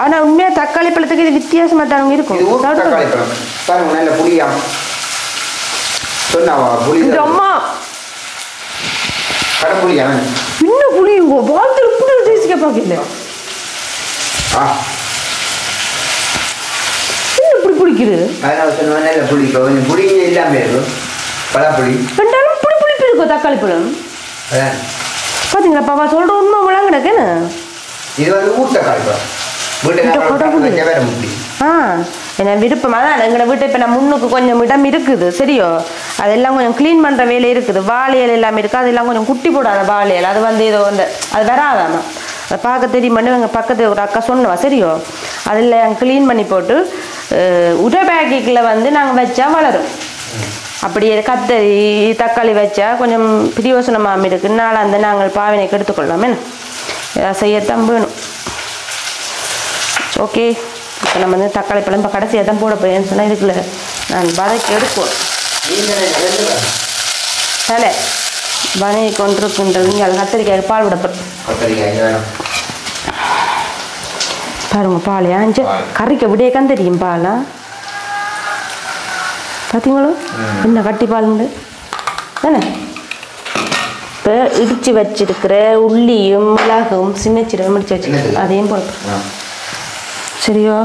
ஆனா உண்மையா தக்காளி பழத்துக்கு இது வித்தியாசமா தானே இருக்கும். அம்மா இன்னும் புளியுங்க வாழ்த்து புளி தேசிக்க பார்க்கல. இப்படி பிடிக்குது ரெண்டாலும் புளி புளிப்பு இருக்கும் தக்காளி பழம். பாத்தீங்களா பாப்பா சொல்ற உண்மை விளாங்க கிடக்குன்னு. என்ன விருப்பமா தான் எங்களோட வீட்டை இப்போ நான் முன்னுக்கு கொஞ்சம் இடம் இருக்குது சரியோ, அதெல்லாம் கொஞ்சம் க்ளீன் பண்ணுற வேலை இருக்குது. வாழையல் எல்லாமே இருக்குது, அதெல்லாம் கொஞ்சம் குட்டி போடாத வாழையல். அது வந்து ஏதோ வந்து அது வராதாமா, அதை பார்க்க தெரியுமான்னு எங்கள் பக்கத்தில் ஒரு அக்கா சொன்னவா சரியோ. அதில் க்ளீன் பண்ணி போட்டு உட பேக்கில் வந்து நாங்கள் வச்சா வளரும். அப்படியே கத்தரி தக்காளி வச்சா கொஞ்சம் பிரியோசனமாக இருக்குது. நாளாக நாங்கள் பாவினைக்கு எடுத்துக்கொள்ளலாமே, செய்யத்தான் வேணும். ஓகே, இப்போ நம்ம வந்து தக்காளி பழம் இப்போ கடைசியாக தான் போட போறேன்னு சொன்னால் இதுக்குள்ள நான் வதக்கி எடுப்போம். தலை வதக்கி கொண்டிருக்குன்றது இங்கே அது கத்திரிக்காய் பால் விடப்படும். பாருங்க பால் ஏஞ்சு கறிக்க விடையக்கான் தெரியும் பாலா. பார்த்தீங்களோ என்ன கட்டி பாலுண்டு தானே. இப்போ இடித்து வச்சிருக்கிற உள்ளியும் மிளகும் சின்ன சீரகம் முடிச்சு வச்சுருக்கேன், அதையும் போடுறேன். சரியோ,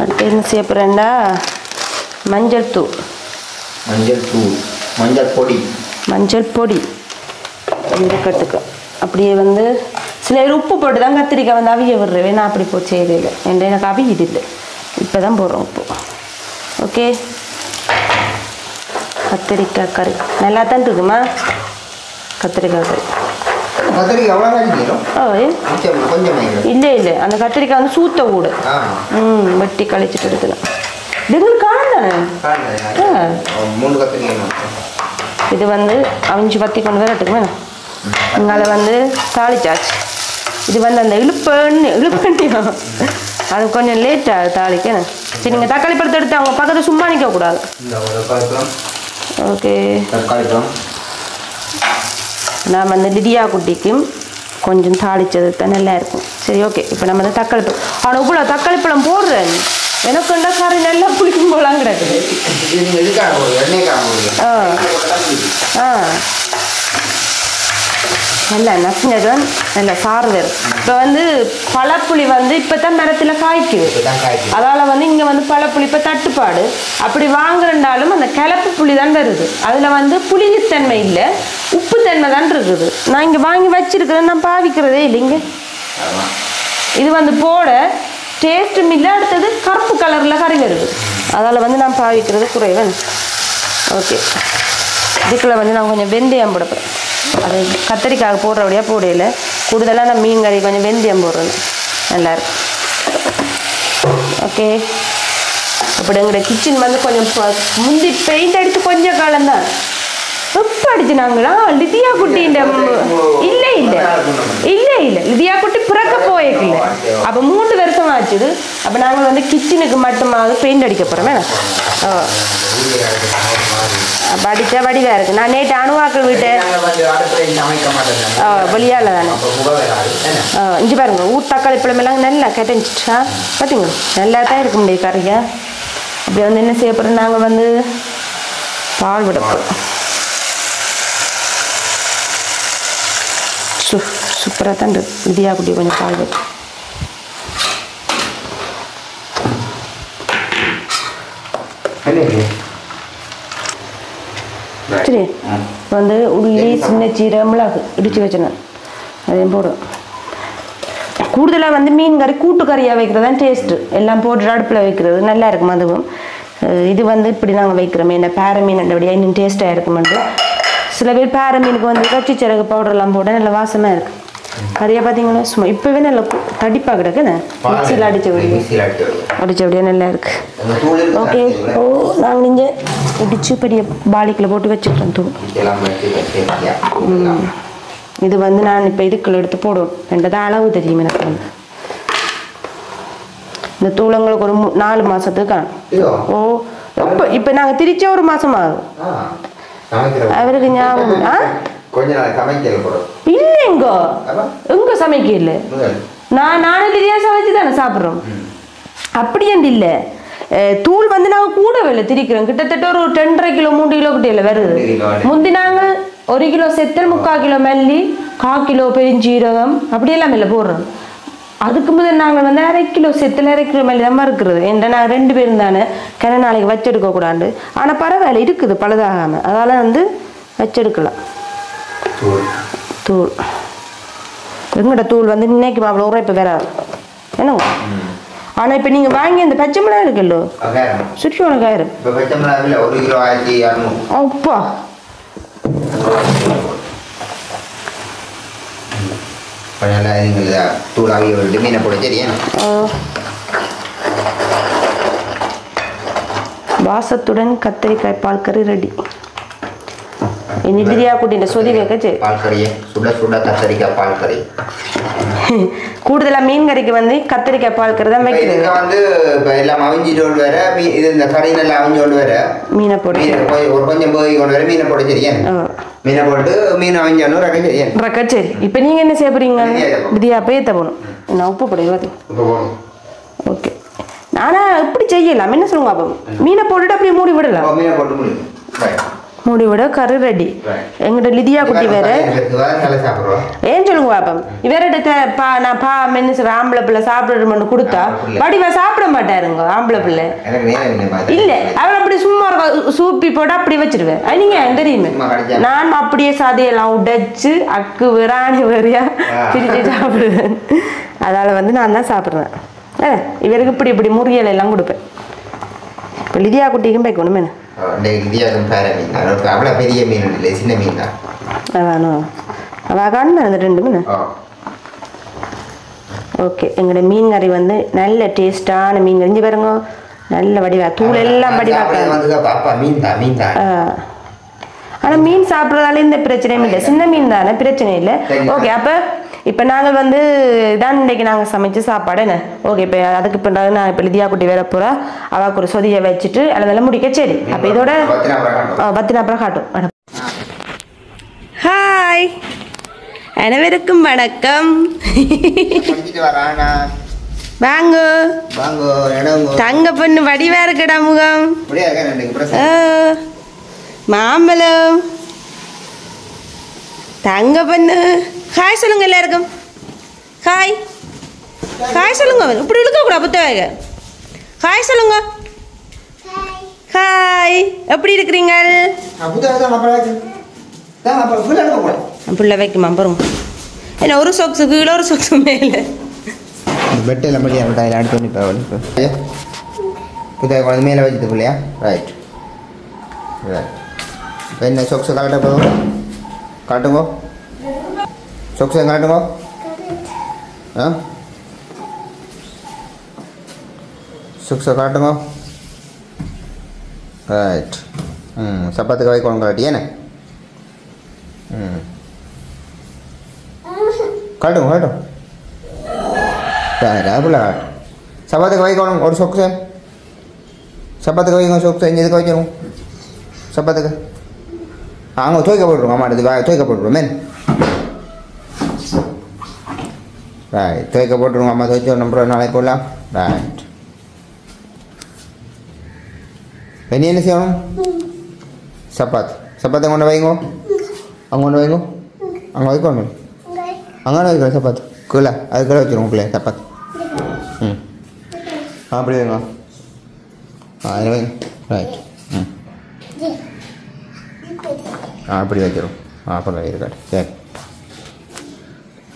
அடுத்து என்ன செய்ய போகிறேன்டா மஞ்சள் தூள், மஞ்சள் பொடி இருக்கட்டுக்கு. அப்படியே வந்து சில பேர் உப்பு போட்டு தான் கத்திரிக்காய் வந்து அவிய விடுறவே, நான் அப்படி போட்டு செய்யறதில்லை. எனக்கு அவியுது இல்லை, இப்போ தான் போடுறோம் உப்பு. ஓகே, கத்திரிக்காய் கறி நல்லா தான் இருக்குமா? கத்திரிக்காய் கறி இல்லை இல்லை, அந்த கத்திரிக்காய் வந்து சூத்த கூட வெட்டி கழிச்சிட்டு எடுத்துக்கலாம். இதுங்களுக்கு காணாதானே. இது வந்து அவிஞ்சு பற்றி கொண்டு வரட்டுக்குமே. இங்கால வந்து தாளிச்சாச்சு. இது வந்து அந்த இழுப்பண்ணியா அது கொஞ்சம் லேட் ஆகுது தாளிக்க. சரி, நீங்கள் தக்காளி பழத்தை எடுத்து அவங்க பக்கத்தில் சும்மா நிற்க கூடாது. ஓகே, நான் வந்து லிடியா குட்டிக்கும் கொஞ்சம் தாளிச்சது தான் நல்லா இருக்கும். சரி ஓகே, இப்போ நம்ம வந்து தக்காளி பழம் ஆனால் இவ்வளோ தக்காளி பழம் போடுறேன். எனக்குண்டா கறி நல்லா புளிக்கும் போலாம் கிடக்குது. நல்லா நசினதும் நல்லா சாறு வரும். இப்போ வந்து பழப்புளி வந்து இப்போ தான் மரத்தில் காய்க்குது. அதால் வந்து இங்கே வந்து பழப்புளி இப்போ தட்டுப்பாடு. அப்படி வாங்குறனாலும் அந்த கிளப்பு புளி தான் வருது. அதில் வந்து புளித்தன்மை இல்லை, உப்புத்தன்மை தான் இருக்குது. நான் இங்கே வாங்கி வச்சிருக்கிறேன், நான் பாவிக்கிறதே இல்லைங்க. இது வந்து போட டேஸ்ட்டும் இல்லை, அடுத்தது கருப்பு கலரில் கறி வருது. அதால் வந்து நான் பாவிக்கிறது குறைவன். ஓகே, இதுக்குள்ள வந்து நான் கொஞ்சம் வெந்தயம் போடப்பேன். அது கத்திரிக்காய் போடுறபடியாக போடையில் கூடுதலாக நான் மீன் கறி கொஞ்சம் வெந்தயம் போடுறது நல்லாயிருக்கும். ஓகே, அப்படி எங்களோட கிச்சன் வந்து கொஞ்சம் முந்தி பெயிண்ட் அடித்து கொஞ்சம் காலம்தான். எப்ப அடிச்சுனாங்களா லிதியா குட்டி இல்ல லிதியா குட்டி பிறக்க போயிருக்குல்ல அப்ப 3 வருஷம் ஆச்சுது அப்ப நாங்க வந்து கிச்சனுக்கு மட்டுமாவது பெயிண்ட் அடிக்க போறோம் அப்ப அடிச்சா வடிவா இருக்கு நான் நேற்று அணுவாக்கள் விட்டு வெளியால தானே இஞ்சி பாருங்க தக்காளி பழமெல்லாம் நல்லா கெட்டஞ்சிட்டா பார்த்தீங்களா நல்லா தான் இருக்க முடியாது கறிங்க அப்படி வந்து என்ன செய்ய போகிறோம் நாங்கள் வந்து பால் விட போகிறோம் சூப்பராக தான் இருக்கு இடியா குட்டி கொஞ்சம் பால் விட்டு சரி வந்து உள்ளி சின்ன சீரகம் மிளகு இடித்து வச்சினேன் அதையும் போடும் கூடுதலாக வந்து மீன் கறி கூட்டு கறியாக வைக்கிறது தான் டேஸ்ட்டு எல்லாம் போட்டு அடுப்பில் வைக்கிறது நல்லா இருக்கும் அதுவும் இது வந்து இப்படி நாங்கள் வைக்கிறோமே என்ன பேர மீன் அப்படியே இன்னும் டேஸ்ட்டாக இருக்குமெண்டு சில பேர் பேர மீனுக்கு வந்து கச்சி சிறகு பவுடர்லாம் போட நல்ல வாசமாக இருக்குது கறியாக பார்த்தீங்கன்னா சும்மா இப்போவே நல்ல தடிப்பாக கிடக்குண்ணே மிக்சியில் அடித்தபடியே நல்லா இருக்குது ஓகே ஓ நாங்கள் இங்கே இடிச்சு பெரிய பாலிக்கில் போட்டு வச்சுக்கிறோம் தூள் இது வந்து நான் இப்போ இதுக்குள்ள எடுத்து போடுவோம் ரெண்டதான் அளவு தெரியும் எனக்கு வந்து இந்த தூளங்களுக்கு ஒரு 4 மாசத்துக்கு ஓ இப்போ நாங்கள் திரிச்ச ஒரு மாசம் ஆகும் அவருக்கு ஞாபகம் இல்லைங்க எங்க சமைக்கல நானும் திரியா சமைச்சு தானே சாப்பிட்றோம் அப்படியே இல்லை தூள் வந்து நாங்கள் கூட வெள்ள திரிக்கிறோம் கிட்டத்தட்ட ஒரு 2.5 கிலோ 3 கிலோ கிட்ட வருது முந்தி நாங்கள் 1 கிலோ செத்தல் 3/4 கிலோ மல்லி 1/4 கிலோ பெருஞ்சீரகம் அப்படியெல்லாம் இல்லை போடுறோம் அதுக்கு முதல் நாங்கள் வந்து 1/2 கிலோ செத்தல் 1/2 கிலோ மல்லி தான் இருக்கிறது ஏன்னா நாங்கள் 2 பேரும் தானே கிண நாளைக்கு வச்செடுக்க கூடாது ஆனால் பரவாயில்ல இருக்குது பழுதாகாமல் அதால வந்து வச்செடுக்கலாம் தூள் எங்கட தூள் வந்து இன்னைக்கு அவ்வளோ உரைப்பு வேற என்னங்க ஆனா இப்ப நீங்க வாங்கி அந்த பச்சை மிளகாய் இருக்குல்ல சுற்றி உனக்கு ஆயிரம் அப்பா வாசத்துடன் கத்தரிக்காய் பால் கறி ரெடி இனி பிரியா குட்டிന്റെ சொதி வைக்கச்சு பால் கறியே சுட சுட கத்தரிக்காய் பால் கறி கூடுதலா மீன் கறிக்கு வந்து கத்தரிக்காய் பால் கறி தான் வைக்கிறது இதுக்கு வந்து எல்லாம் அவிஞ்சிட்டு வர இது இந்த கறி நல்லா அவிஞ்சோண்டு வர மீனை போட்டு ஒரு கொஞ்சம் போய் கொண்டு வர மீனை போட்டு சரியா மீனை போட்டு மீன் அவிஞ்சோண்டு ரக்க சரி இப்போ நீங்க என்ன செய்ய போறீங்க பிரியா பேத்த போகணும் நான் உப்பு போடுவேன் ஓகே ஆனா இப்படி செய்யலாம் என்ன சொல்லுங்க அப்போ மீனை போட்டுட்டு அப்படியே மூடி விடலாம் மீனை போட்டு மூடி விட கறி ரெடி எங்கிட்ட லிதியா குட்டி வேற ஏன் சொல்லுங்க பாப்பம் இவர்கிட்ட நான் மென்னு ஆம்பளை பிள்ளை சாப்பிடுறோம்னு கொடுத்தா வடிவா சாப்பிட மாட்டாருங்க ஆம்பளை பிள்ளை இல்ல அவர் அப்படி சும்மா சூப்பி போட்டு அப்படி வச்சிருவேன் நீங்க தெரியுமே நான் அப்படியே சதையெல்லாம் உடைச்சு அக்கு விராணி வரியா பிரிச்சு சாப்பிடுவேன் அதால வந்து நான் தான் சாப்பிடுறேன் இவருக்கு இப்படி இப்படி முறியல் எல்லாம் கொடுப்பேன் இப்போ லிதியா குட்டிக்கும் வைக்கணும் என்ன அவ்வளோ பெரிய மீன் இல்லை சின்ன மீன் தான் அதானோ அழகான அந்த 2 மீன் ஓகே எங்களோட மீன் கறி வந்து நல்ல டேஸ்டான மீன் கறிஞ்சு பாருங்க நல்ல வடிவா தூள் எல்லாம் வடிவா ஆனால் மீன் சாப்பிட்றதால இந்த பிரச்சனையும் இல்லை சின்ன மீன் தானே பிரச்சனை இல்லை ஓகே அப்போ இப்போ நாங்கள் வந்து இதான் இன்றைக்கு நாங்கள் சமைச்சு சாப்பாடு என்ன ஓகே இப்போ அதுக்கு இப்போ நான் இப்போ லிதியா குட்டி வேற போகிறா அவளுக்கு ஒரு சொதியை வச்சுட்டு அதெல்லாம் முடிக்க சரி அப்போ இதோட 10 அப்புறம் காட்டும் ஹாய் அனைவருக்கும் வணக்கம் வாங்க தங்க பொண்ணு வடிவா இருக்கடா முகம் மாம்பழம் தங்க பொண்ணு ஹாய் சொல்லுங்க எல்லாருக்கும் ஹாய் ஹாய் சொல்லுங்க இப்படி இருக்கக்கூடாது புத்தக ஹாய் சொல்லுங்க ஹாய் எப்படி இருக்கிறீங்க புள்ள வைக்குமா பாருங்க என்ன ஒரு சொக்ஸு கீழே ஒரு சொக்ஸு மேலே பெட்டெல்லாம் படி அடுத்து புத்தக குழந்தை மேலே வச்சுட்டு பிள்ளையா ரைட் இப்போ என்ன சொக்ஸு கரெக்டாக போதும் காட்டுங்க சொக்ஸை காட்டுங்க சொக்ஸை காட்டுங்க ரைட் சப்பாத்துக்கு வைக்கணும் காட்டி ஏன்னா காட்டும் அப்பல சப்பாத்துக்கு வைக்கணும் ஒரு சொக்கு சார் சப்பாத்துக்கு வைக்கணும் சொக்கு சார் இதுக்கு வைக்கணும் சப்பாத்துக்கு அங்கே துவைக்க போட்டுருவோம் ஆமாம் இது துவைக்க போட்டுருவோம் மேன் ரைட் துவைக்க போட்டுருவோம் அம்மா துவைச்சு நம்புறோம் நாளைக்கு போடலாம் ரைட் இனி என்ன செய்யணும் சப்பாத்து கொண்டு வைங்கோ அங்கே கொண்டு வைங்கோ அங்கே வைக்கணும் அங்கே வைக்கிறேன் சப்பாத்து கீழே அது கீழே வச்சுருவோம் பிள்ளை சப்பாத்து அப்படி வைங்க அதில் வைங்க ரைட் அப்படி வச்சிடும் அப்புறம் இருக்காரு சரி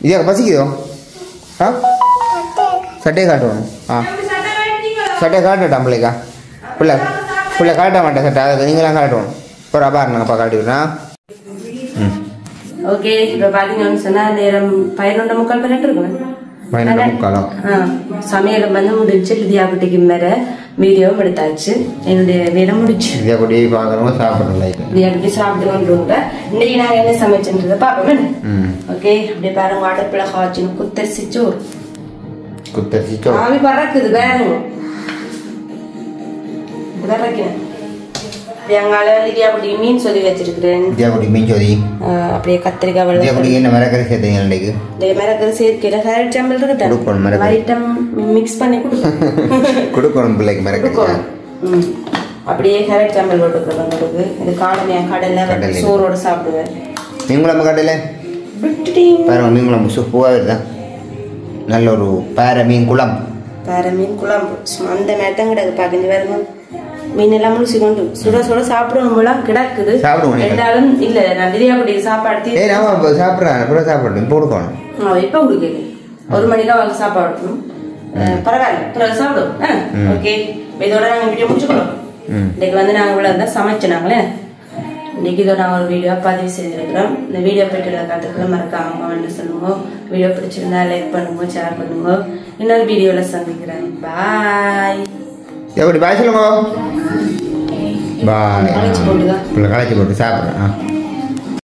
இதே பசிக்குதோ சட்டையை காட்டணும் சட்டையை காட்டட்டான் பிள்ளைக்கா பிள்ளை காட்ட மாட்டேன் சட்டை அதை நீங்களாம் காட்டணும் ஒரு பாருங்கப்பா காட்டிவிடுறேன் ஓகே இப்போ பார்த்தீங்கன்னு சொன்னால் நேரம் 11:45 பண்ணிட்டு இருக்குங்க சமையல் வந்து முடிச்சு லிதியா குட்டிக்கு மேல வீடியோவும் எடுத்தாச்சு என்னுடைய வேலை முடிச்சு லிதியா குட்டி பார்க்கணும் சாப்பிடணும் லிதியா குட்டி சாப்பிடுவோம் இன்னைக்கு நாங்கள் என்ன சமைச்சுன்றதை பார்ப்போம் ஓகே அப்படியே பாருங்க அடுப்பில் காய்ச்சணும் குத்தரிசி சோறு ஆவி பறக்குது பாருங்க இப்பதான் வைக்கிறேன் அங்கால லிதியா குட்டிக்கு மீன் சொல்லி வச்சிருக்கிறேன் அப்படியே கத்திரிக்காய் மிளகரி சேர்க்கையில கேரட் சாம்பல் இருக்கு ஐட்டம் மிக்ஸ் பண்ணி கொடுக்கணும் பிள்ளைக்கு அப்படியே கேரட் சாம்பல் போட்டுக்கிறேன் இது காலமையா கடலை சோறோட சாப்பிடுவேன் மீன் குழம்பு கடலை மீன் குழம்பு சூப்பரா இருக்குதா நல்ல ஒரு பாறை மீன் குழம்பு அந்த மாதிரி தான் கிடக்கு பாக்கிஞ்சு வருங்க மீன் எல்லாம் முடிச்சு கொண்டு சுட சாப்பிடணும் போல கிடக்குது ரெண்டாலும் இல்ல நான் லிதியா குட்டிக்கு சாப்பாடு சாப்பிடுறேன் கொடுக்கணும் இப்ப குடிக்கல 1 மணிக்கு அவங்க சாப்பாடு பரவாயில்ல பிறகு சாப்பிடுவோம் ஓகே இதோட நாங்க வீடியோ முடிச்சுக்கணும் இன்னைக்கு வந்து நாங்க இவ்வளவுதான் சமைச்சோனாங்களே இன்னைக்கு இதோட நாங்கள் ஒரு வீடியோ பதிவு செய்திருக்கிறோம் இந்த வீடியோ பற்றியுள்ள கருத்துக்களை மறக்காம கமெண்ட் சொல்லுங்க வீடியோ பிடிச்சிருந்தா லைக் பண்ணுங்க ஷேர் பண்ணுங்க இன்னொரு வீடியோல சந்திக்கிறேன் பாய் எப்படி பாய் சொல்லுங்க பாய் களைச்சி போட்டு சாப்பிட்றேன்